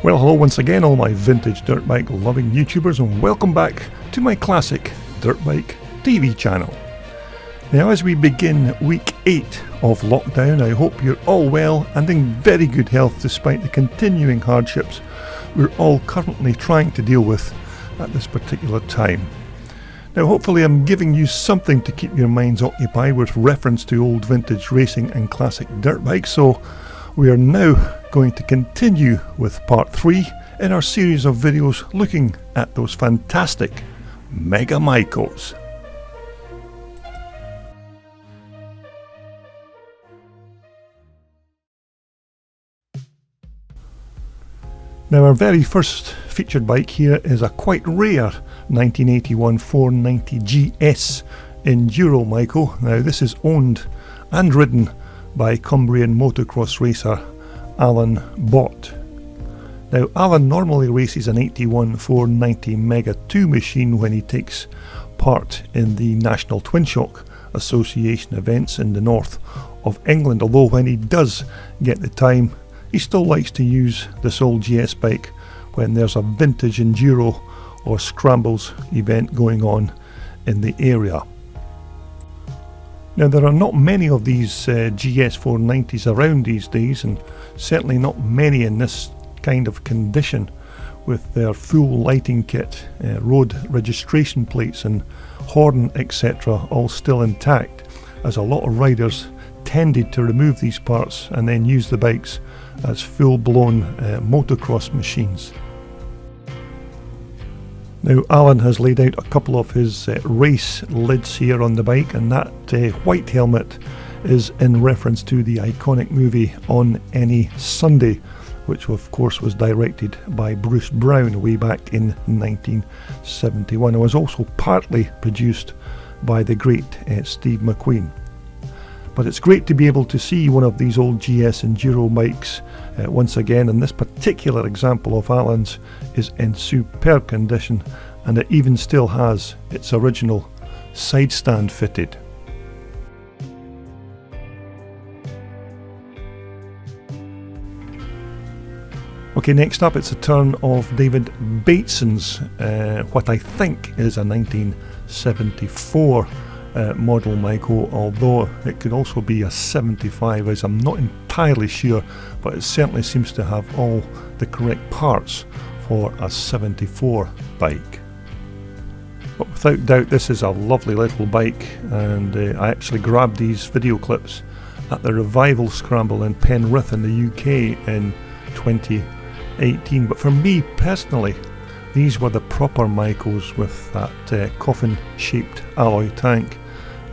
Well, hello once again, all my vintage dirt bike loving YouTubers, and welcome back to my classic dirt bike TV channel. Now, as we begin week 8 of lockdown, I hope you're all well and in very good health despite the continuing hardships we're all currently trying to deal with at this particular time. Now, hopefully I'm giving you something to keep your minds occupied with reference to old vintage racing and classic dirt bikes, so we are now going to continue with part 3 in our series of videos looking at those fantastic Mega Maicos. Now, our very first featured bike here is a quite rare 1981 490 GS Enduro Michael. Now, this is owned and ridden by Cumbrian motocross racer Alan Bott. Now, Alan normally races an 81 490 Mega 2 machine when he takes part in the National Twin Shock Association events in the north of England, although when he does get the time, he still likes to use this old GS bike when there's a vintage enduro or scrambles event going on in the area. Now, there are not many of these GS 490s around these days, and certainly not many in this kind of condition with their full lighting kit, road registration plates and horn etc. all still intact, as a lot of riders tended to remove these parts and then use the bikes as full-blown motocross machines. Now, Alan has laid out a couple of his race lids here on the bike, and that white helmet is in reference to the iconic movie On Any Sunday, which of course was directed by Bruce Brown way back in 1971. It was also partly produced by the great Steve McQueen. But it's great to be able to see one of these old GS Enduro bikes once again, and this particular example of Alan's is in superb condition, and it even still has its original side stand fitted. Okay, next up it's a turn of David Bateson's what I think is a 1974 model Maico, although it could also be a 75, as I'm not entirely sure, but it certainly seems to have all the correct parts for a 74 bike. But without doubt, this is a lovely little bike, and I actually grabbed these video clips at the Revival Scramble in Penrith in the UK in 2018. But for me personally, these were the proper Maicos with that coffin shaped alloy tank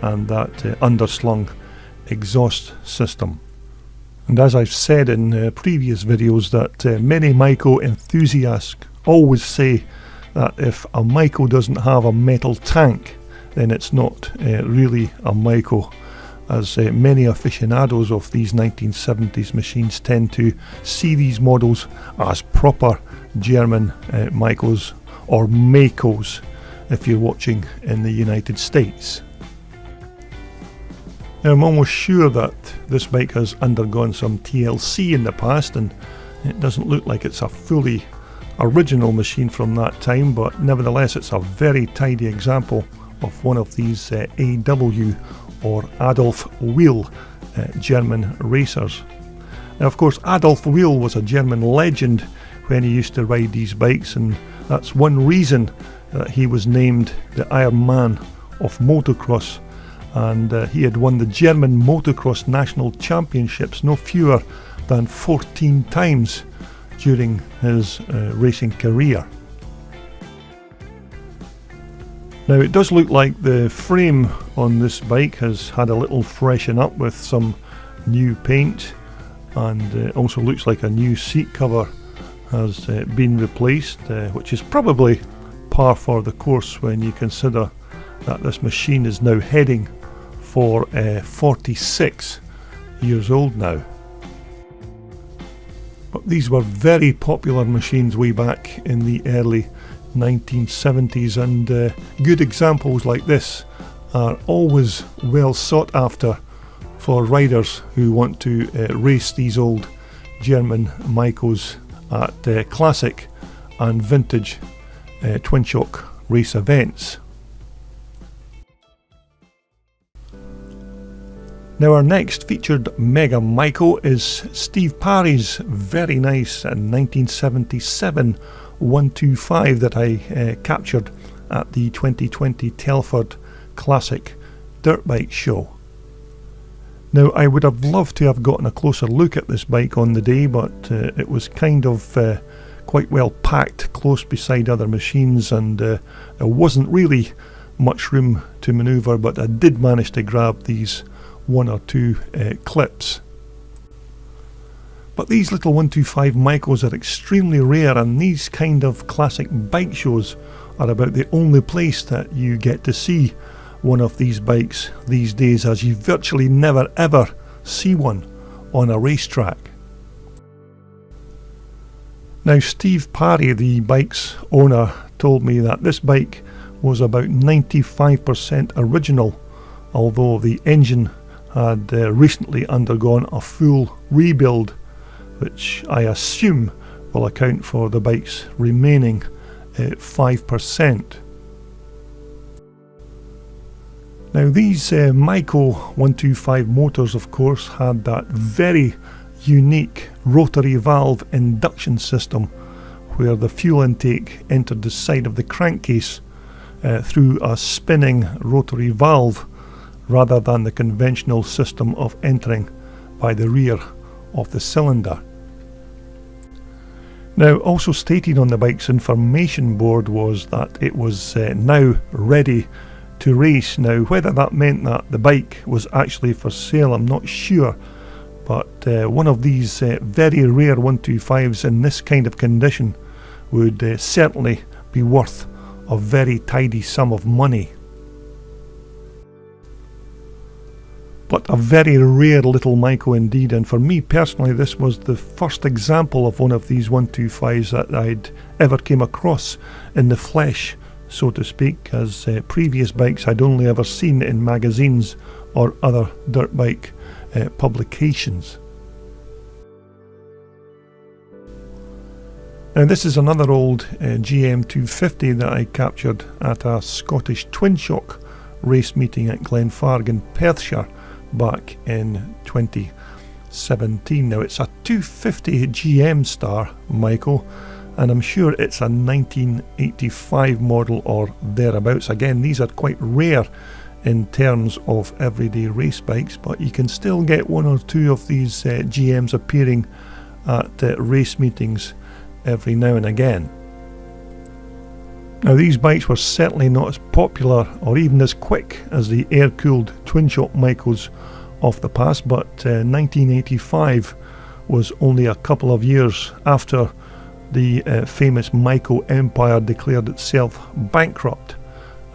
and that underslung exhaust system. And as I've said in previous videos, that many Maico enthusiasts always say that if a Maico doesn't have a metal tank, then it's not really a Maico, as many aficionados of these 1970s machines tend to see these models as proper German Maicos, or Maicos if you're watching in the United States. Now, I'm almost sure that this bike has undergone some TLC in the past, and it doesn't look like it's a fully original machine from that time, but nevertheless it's a very tidy example of one of these AW or Adolf Wheel German racers. Now, of course, Adolf Wheel was a German legend when he used to ride these bikes, and that's one reason that he was named the Iron Man of motocross, and he had won the German motocross national championships no fewer than 14 times during his racing career. Now, it does look like the frame on this bike has had a little freshen up with some new paint, and it also looks like a new seat cover has been replaced, which is probably par for the course when you consider that this machine is now heading for 46 years old now. But these were very popular machines way back in the early 1970s, and good examples like this are always well sought after for riders who want to race these old German Maicos at classic and vintage twin shock race events. Now our next featured Mega Maico is Steve Parry's very nice 1977 125 that I captured at the 2020 Telford Classic Dirt Bike Show. Now I would have loved to have gotten a closer look at this bike on the day, but it was kind of quite well packed close beside other machines, and there wasn't really much room to manoeuvre, but I did manage to grab these one or two clips. But these little 125 Maicos are extremely rare, and these kind of classic bike shows are about the only place that you get to see one of these bikes these days, as you virtually never ever see one on a racetrack. Now Steve Parry, the bike's owner, told me that this bike was about 95% original, although the engine had recently undergone a full rebuild, which I assume will account for the bike's remaining 5%. Now these Maico 125 motors, of course, had that very unique rotary valve induction system where the fuel intake entered the side of the crankcase through a spinning rotary valve, rather than the conventional system of entering by the rear of the cylinder. Now, also stated on the bike's information board was that it was now ready to race. Now, whether that meant that the bike was actually for sale, I'm not sure, but one of these very rare 125s in this kind of condition would certainly be worth a very tidy sum of money. But a very rare little Maico indeed, and for me personally this was the first example of one of these 125s that I'd ever came across in the flesh, so to speak, as previous bikes I'd only ever seen in magazines or other dirt bike publications. Now this is another old GM 250 that I captured at a Scottish twin shock race meeting at Glenfarg in Perthshire back in 2017. Now it's a 250 GM Star Michael, and I'm sure it's a 1985 model or thereabouts. Again, these are quite rare in terms of everyday race bikes, but you can still get one or two of these GMs appearing at race meetings every now and again. Now these bikes were certainly not as popular or even as quick as the air-cooled twin-shock Maicos of the past, but 1985 was only a couple of years after the famous Maico empire declared itself bankrupt,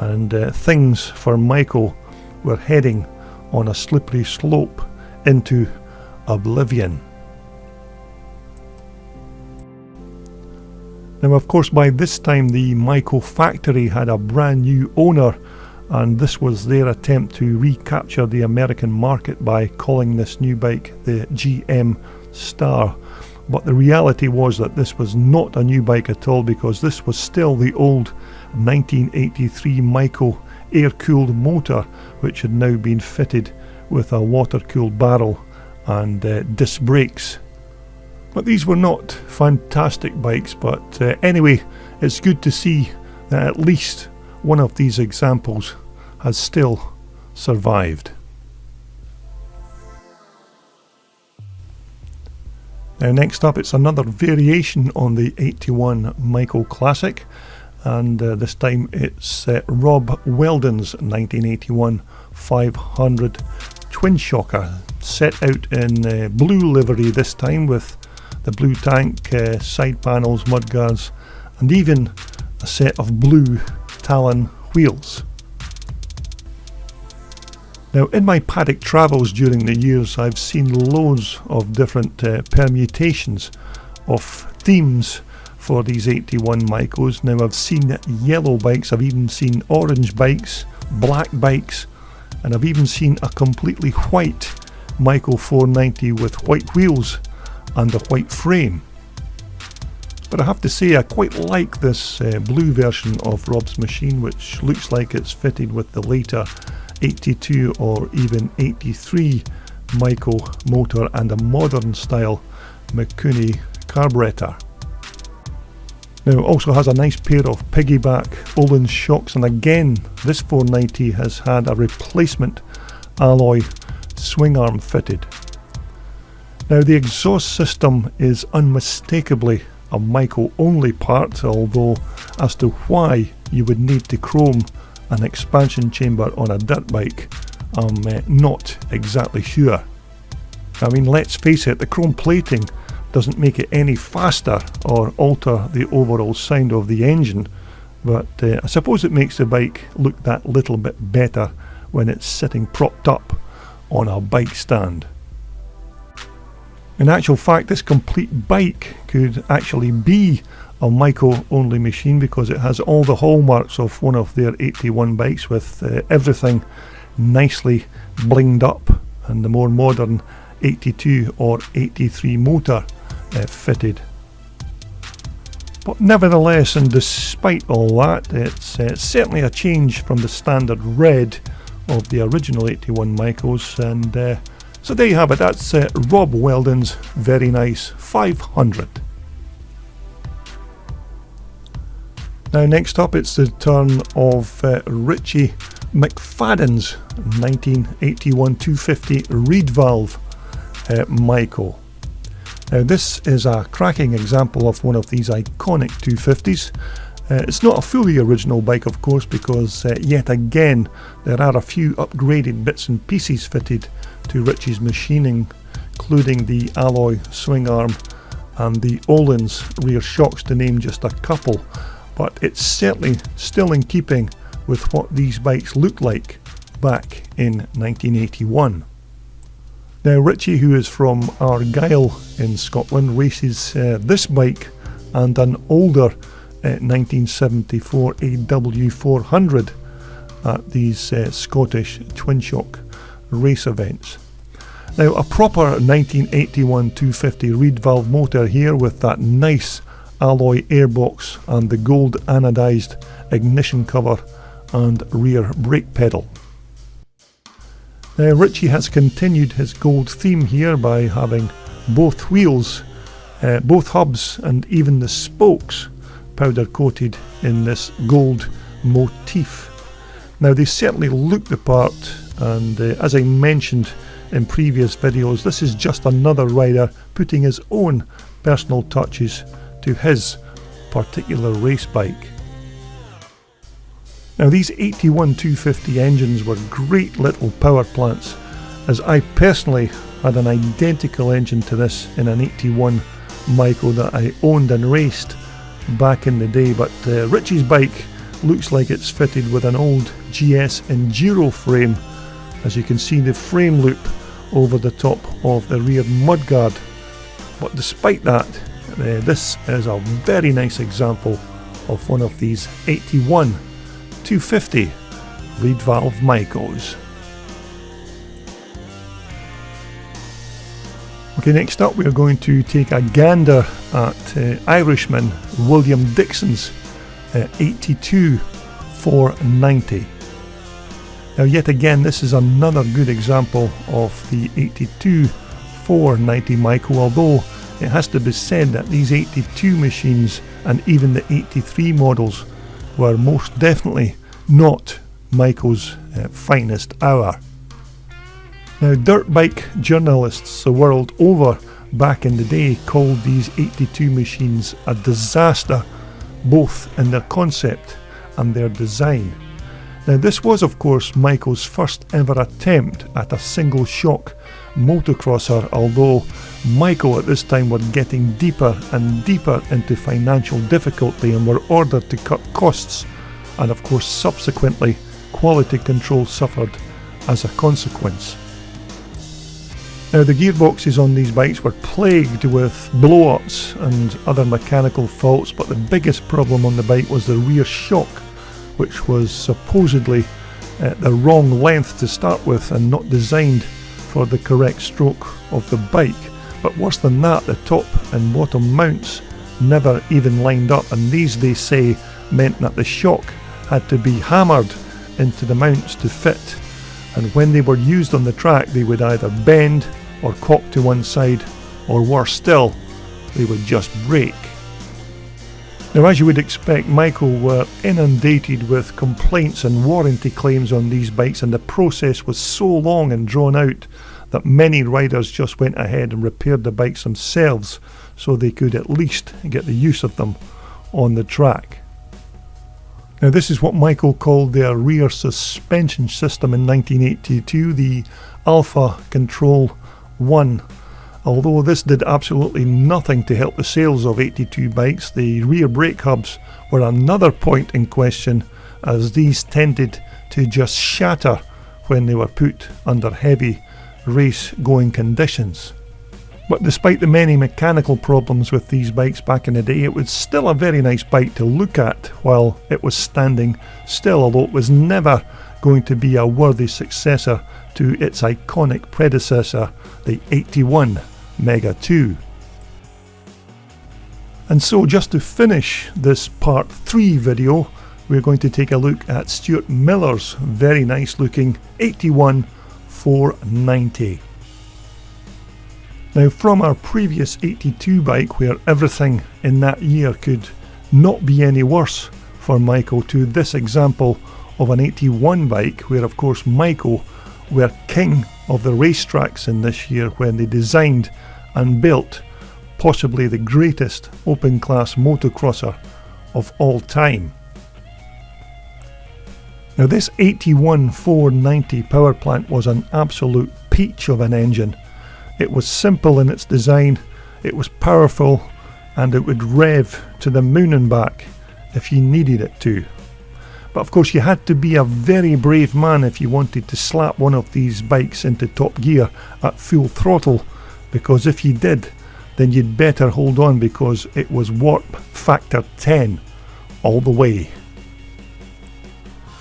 and things for Maico were heading on a slippery slope into oblivion. Now of course by this time the Maico factory had a brand new owner, and this was their attempt to recapture the American market by calling this new bike the GM Star. But the reality was that this was not a new bike at all, because this was still the old 1983 Maico air-cooled motor, which had now been fitted with a water-cooled barrel and disc brakes. But these were not fantastic bikes, but anyway, it's good to see that at least one of these examples has still survived. Now next up, it's another variation on the 81 Maico Classic, and this time it's Rob Wheldon's 1981 500 twin shocker, set out in blue livery this time, with the blue tank, side panels, mudguards, and even a set of blue Talon wheels. Now in my paddock travels during the years, I've seen loads of different permutations of themes for these 81 Maicos. Now I've seen yellow bikes, I've even seen orange bikes, black bikes, and I've even seen a completely white Maico 490 with white wheels and a white frame. But I have to say I quite like this blue version of Rob's machine, which looks like it's fitted with the later 82 or even 83 Maico motor and a modern style Mikuni carburetor. Now it also has a nice pair of piggyback Wheldon shocks, and again this 490 has had a replacement alloy swing arm fitted. Now the exhaust system is unmistakably a Maico only part, although as to why you would need to chrome an expansion chamber on a dirt bike, I'm not exactly sure. I mean, let's face it, the chrome plating doesn't make it any faster or alter the overall sound of the engine, but I suppose it makes the bike look that little bit better when it's sitting propped up on a bike stand. In actual fact, this complete bike could actually be a Maico only machine because it has all the hallmarks of one of their 81 bikes, with everything nicely blinged up and the more modern 82 or 83 motor fitted. But nevertheless, and despite all that, it's certainly a change from the standard red of the original 81 Maicos, and so there you have it. That's Rob Wheldon's very nice 500. Now next up it's the turn of Richie McFadden's 1981 250 reed valve Maico. Now this is a cracking example of one of these iconic 250s. It's not a fully original bike, of course, because yet again there are a few upgraded bits and pieces fitted to Richie's machining, including the alloy swing arm and the Öhlins rear shocks, to name just a couple, but it's certainly still in keeping with what these bikes looked like back in 1981. Now Richie, who is from Argyll in Scotland, races this bike and an older 1974 AW400 at these Scottish twin shock race events. Now a proper 1981 250 reed valve motor here, with that nice alloy airbox and the gold anodized ignition cover and rear brake pedal. Now Richie has continued his gold theme here by having both wheels, both hubs and even the spokes powder coated in this gold motif. Now they certainly look the part, and as I mentioned in previous videos, this is just another rider putting his own personal touches to his particular race bike. Now these 81 250 engines were great little power plants, as I personally had an identical engine to this in an 81 Maico that I owned and raced back in the day, but Richie's bike looks like it's fitted with an old GS Enduro frame, as you can see the frame loop over the top of the rear mudguard. But despite that, this is a very nice example of one of these 81 250 reed valve Maicos. Okay, next up we are going to take a gander at Irishman William Dickson's 82 490. Now yet again, this is another good example of the 82 490 Maico, although it has to be said that these 82 machines and even the 83 models were most definitely not Maico's finest hour. Now dirt bike journalists the world over back in the day called these 82 machines a disaster, both in their concept and their design. Now this was of course Maico's first ever attempt at a single shock motocrosser, although Maico at this time were getting deeper and deeper into financial difficulty and were ordered to cut costs, and of course subsequently quality control suffered as a consequence. Now the gearboxes on these bikes were plagued with blow-ups and other mechanical faults, but the biggest problem on the bike was the rear shock, which was supposedly the wrong length to start with and not designed for the correct stroke of the bike. But worse than that, the top and bottom mounts never even lined up, and these, they say, meant that the shock had to be hammered into the mounts to fit, and when they were used on the track they would either bend or cock to one side, or worse still, they would just break. Now, as you would expect, Maico were inundated with complaints and warranty claims on these bikes, and the process was so long and drawn out that many riders just went ahead and repaired the bikes themselves so they could at least get the use of them on the track. Now, this is what Maico called their rear suspension system in 1982, the Alpha Control 1. Although this did absolutely nothing to help the sales of 82 bikes, the rear brake hubs were another point in question, as these tended to just shatter when they were put under heavy race-going conditions. But despite the many mechanical problems with these bikes back in the day, it was still a very nice bike to look at while it was standing still, although it was never going to be a worthy successor to its iconic predecessor, the 81 Mega 2. And so, just to finish this part 3 video, we're going to take a look at Stewart Miller's very nice looking 81 490. Now, from our previous 82 bike, where everything in that year could not be any worse for Maico, to this example of an 81 bike, where of course Maico were king of the racetracks in this year when they designed and built possibly the greatest open class motocrosser of all time. Now, this 81 490 power plant was an absolute peach of an engine. It was simple in its design, it was powerful, and it would rev to the moon and back if you needed it to. But of course, you had to be a very brave man if you wanted to slap one of these bikes into top gear at full throttle, because if you did, then you'd better hold on, because it was warp factor 10 all the way.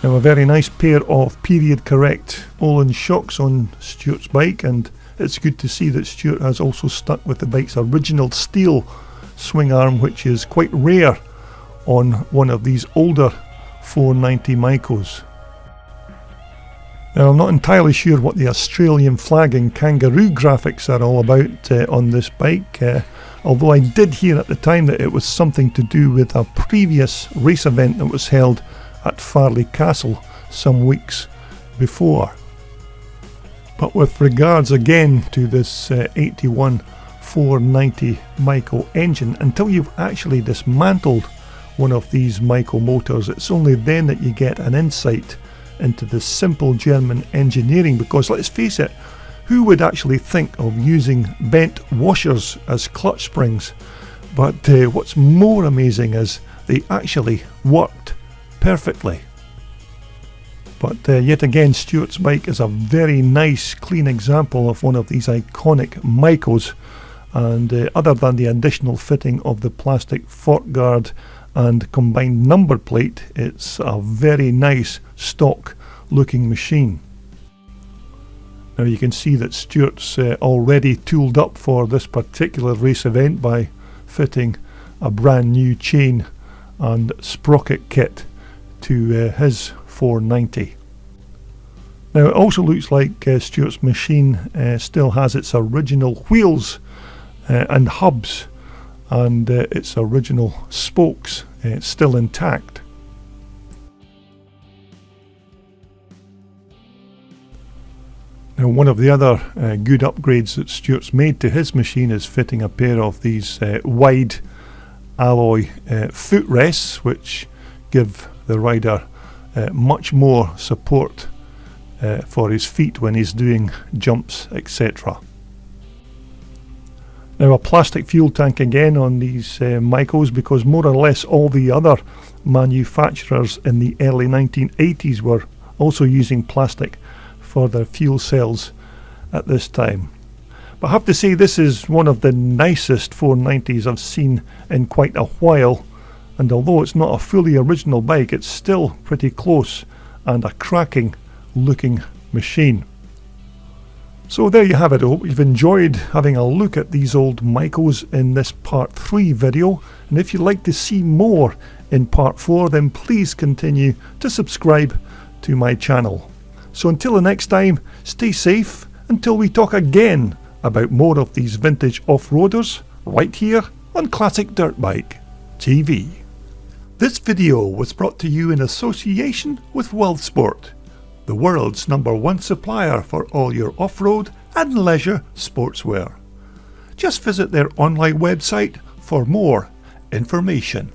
Now, a very nice pair of period correct Olin shocks on Stewart's bike, and it's good to see that Stewart has also stuck with the bike's original steel swing arm, which is quite rare on one of these older 490 Maicos. Now, I'm not entirely sure what the Australian flag and kangaroo graphics are all about on this bike, although I did hear at the time that it was something to do with a previous race event that was held at Farleigh Castle some weeks before. But with regards again to this 81 490 Maico engine, until you've actually dismantled one of these Maico motors, it's only then that you get an insight into the simple German engineering, because let's face it, who would actually think of using bent washers as clutch springs? But what's more amazing is they actually worked perfectly. But yet again, Stewart's bike is a very nice, clean example of one of these iconic Maicos, and other than the additional fitting of the plastic fork guard and combined number plate, it's a very nice stock looking machine. Now, you can see that Stewart's already tooled up for this particular race event by fitting a brand new chain and sprocket kit to his 490. Now, it also looks like Stewart's machine still has its original wheels and hubs, and its original spokes still intact. Now, one of the other good upgrades that Stewart's made to his machine is fitting a pair of these wide alloy footrests, which give the rider much more support for his feet when he's doing jumps, etc. Now, a plastic fuel tank again on these Maicos, because more or less all the other manufacturers in the early 1980s were also using plastic for their fuel cells at this time. But I have to say, this is one of the nicest 490s I've seen in quite a while, and although it's not a fully original bike, it's still pretty close and a cracking looking machine. So there you have it. I hope you've enjoyed having a look at these old Maicos in this part 3 video, and if you'd like to see more in part 4, then please continue to subscribe to my channel. So until the next time, stay safe until we talk again about more of these vintage off-roaders right here on Classic Dirt Bike TV. This video was brought to you in association with WorldSport, the world's #1 supplier for all your off-road and leisure sportswear. Just visit their online website for more information.